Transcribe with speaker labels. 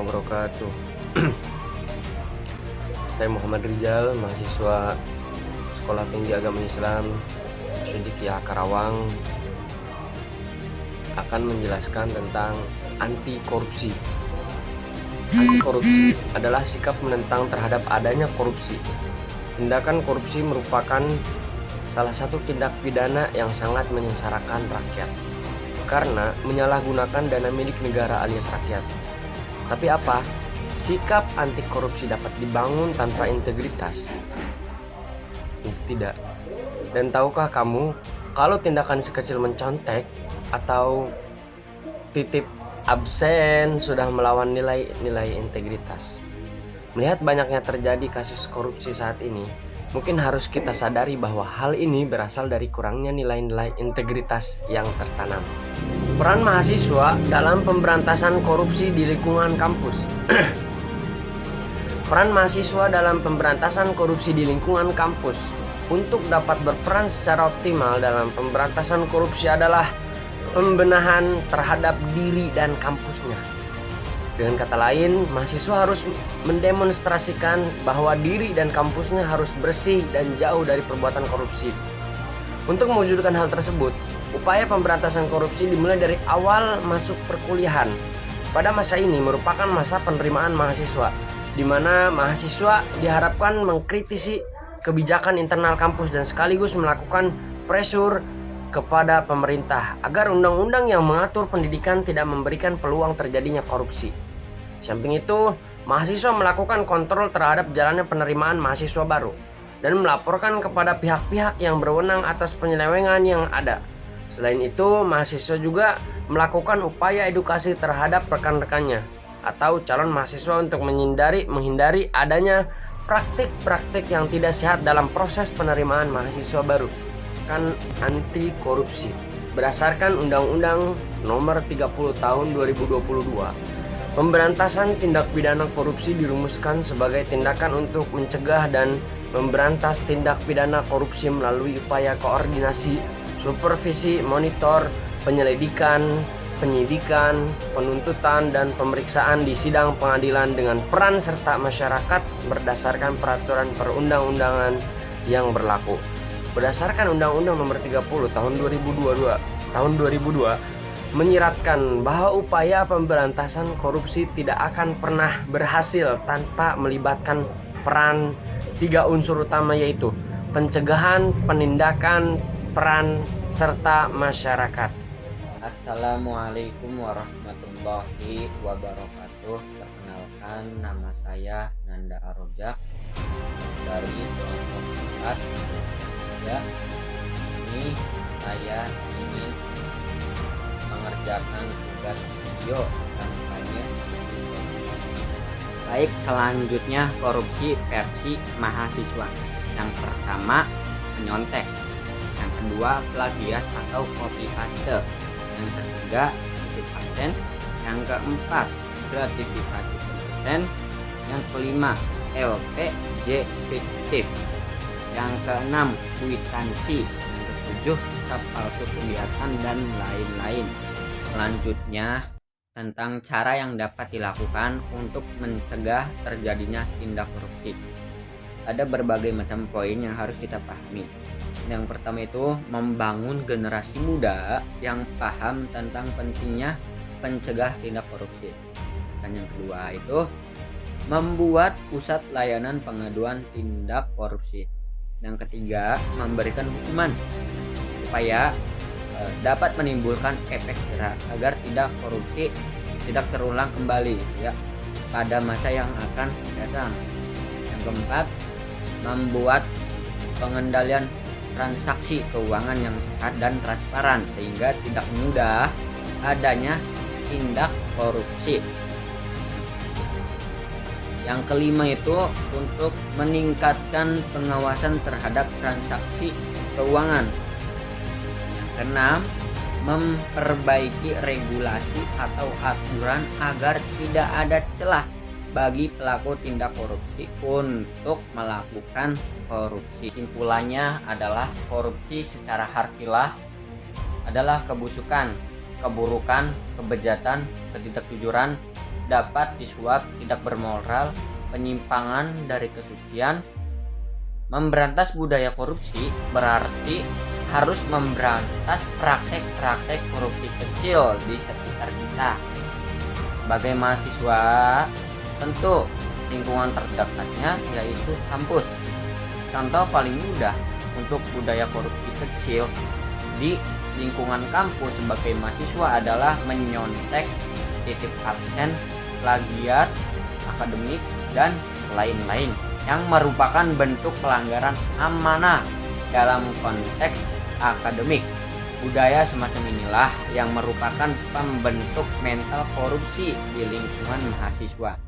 Speaker 1: wabarakatuh. Saya Muhammad Rizal, mahasiswa Sekolah Tinggi Agama Islam Syediqiyah Karawang, akan menjelaskan tentang anti korupsi. Anti korupsi adalah sikap menentang terhadap adanya korupsi. Tindakan korupsi merupakan salah satu tindak pidana yang sangat menyengsarakan rakyat karena menyalahgunakan dana milik negara alias rakyat. Tapi apa? Sikap anti korupsi dapat dibangun tanpa integritas? Tidak. Dan tahukah kamu kalau tindakan sekecil mencontek atau titip absen sudah melawan nilai-nilai integritas? Melihat banyaknya terjadi kasus korupsi saat ini, mungkin harus kita sadari bahwa hal ini berasal dari kurangnya nilai-nilai integritas yang tertanam. Peran mahasiswa dalam pemberantasan korupsi di lingkungan kampus. Peran mahasiswa dalam pemberantasan korupsi di lingkungan kampus untuk dapat berperan secara optimal dalam pemberantasan korupsi adalah pembenahan terhadap diri dan kampusnya. Dengan kata lain, mahasiswa harus mendemonstrasikan bahwa diri dan kampusnya harus bersih dan jauh dari perbuatan korupsi. Untuk mewujudkan hal tersebut, upaya pemberantasan korupsi dimulai dari awal masuk perkuliahan. Pada masa ini merupakan masa penerimaan mahasiswa, di mana mahasiswa diharapkan mengkritisi kebijakan internal kampus dan sekaligus melakukan pressure kepada pemerintah agar undang-undang yang mengatur pendidikan tidak memberikan peluang terjadinya korupsi. Samping itu, mahasiswa melakukan kontrol terhadap jalannya penerimaan mahasiswa baru dan melaporkan kepada pihak-pihak yang berwenang atas penyelewengan yang ada. Selain itu, mahasiswa juga melakukan upaya edukasi terhadap rekan-rekannya atau calon mahasiswa untuk menghindari adanya praktik-praktik yang tidak sehat dalam proses penerimaan mahasiswa baru. Kan anti korupsi berdasarkan Undang-Undang Nomor 30 Tahun 2022. Pemberantasan tindak pidana korupsi dirumuskan sebagai tindakan untuk mencegah dan memberantas tindak pidana korupsi melalui upaya koordinasi, supervisi, monitor, penyelidikan, penyidikan, penuntutan, dan pemeriksaan di sidang pengadilan dengan peran serta masyarakat berdasarkan peraturan perundang-undangan yang berlaku. Berdasarkan Undang-Undang Nomor 30 Tahun 2002 menyiratkan bahwa upaya pemberantasan korupsi tidak akan pernah berhasil tanpa melibatkan peran tiga unsur utama, yaitu pencegahan, penindakan, peran, serta masyarakat.
Speaker 2: Assalamualaikum warahmatullahi wabarakatuh. Perkenalkan, nama saya Nanda Arojak dari kelompok 4. Ya, ini saya ingin mengerjakan tugas video kampanye. Baik, selanjutnya korupsi versi mahasiswa. Yang pertama, menyontek. Yang kedua, plagiat atau copy paste. Yang ketiga, titip absen. Yang keempat, gratifikasi dosen. Yang kelima, LPJ fiktif. Yang keenam, kwitansi. Yang ketujuh, kitab palsu kegiatan dan lain-lain. Selanjutnya, tentang cara yang dapat dilakukan untuk mencegah terjadinya tindak korupsi. Ada berbagai macam poin yang harus kita pahami. Yang pertama itu membangun generasi muda yang paham tentang pentingnya pencegah tindak korupsi. Dan yang kedua itu membuat pusat layanan pengaduan tindak korupsi. Yang ketiga, memberikan hukuman supaya dapat menimbulkan efek jerah agar tidak korupsi tidak terulang kembali ya pada masa yang akan datang. Yang keempat, membuat pengendalian transaksi keuangan yang sehat dan transparan sehingga tidak mudah adanya tindak korupsi. Yang kelima itu untuk meningkatkan pengawasan terhadap transaksi keuangan. Yang keenam, memperbaiki regulasi atau aturan agar tidak ada celah bagi pelaku tindak korupsi untuk melakukan korupsi. Simpulannya adalah korupsi secara harfiah adalah kebusukan, keburukan, kebejatan, ketidakjujuran, dapat disuap, tidak bermoral, penyimpangan dari kesucian. Memberantas budaya korupsi berarti harus memberantas praktek-praktek korupsi kecil di sekitar kita. Sebagai mahasiswa, tentu lingkungan terdekatnya yaitu kampus. Contoh paling mudah untuk budaya korupsi kecil di lingkungan kampus sebagai mahasiswa adalah menyontek, titip absen, plagiat akademik, dan lain-lain yang merupakan bentuk pelanggaran amanah dalam konteks akademik. Budaya semacam inilah yang merupakan pembentuk mental korupsi di lingkungan mahasiswa.